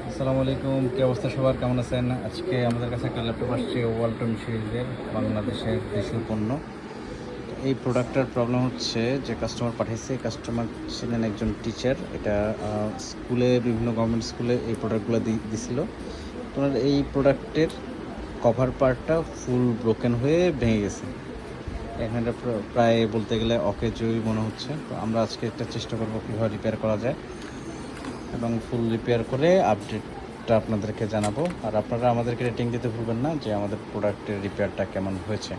আসসালামু আলাইকুম, কি অবস্থা সবার, কেমন আছেন? আজকে আমাদের কাছে একটা ল্যাপটপ আসছে ওয়ালটন সিরিজের, বাংলাদেশের দেশীয় পণ্য। এই প্রোডাক্টটার প্রবলেম হচ্ছে যে কাস্টমার পাঠিয়েছে, কাস্টমার ছিলেন একজন টিচার। এটা স্কুলে, বিভিন্ন গভর্নমেন্ট স্কুলে এই প্রোডাক্টগুলো দিছিল। তোমার এই প্রোডাক্টের কভার পার্টটা ফুল ব্রোকেন হয়ে ভেঙে গেছে। এখন এটা প্রায় বলতে গেলে অকেজোই মনে হচ্ছে। তো আমরা আজকে একটা চেষ্টা করবো কীভাবে রিপেয়ার করা যায় এবং ফুল রিপেয়ার করে আপডেটটা আপনাদেরকে জানাবো। আর আপনারা আমাদেরকে রেটিং দিতে ভুলবেন না যে আমাদের প্রোডাক্টের রিপেয়ারটা কেমন হয়েছে।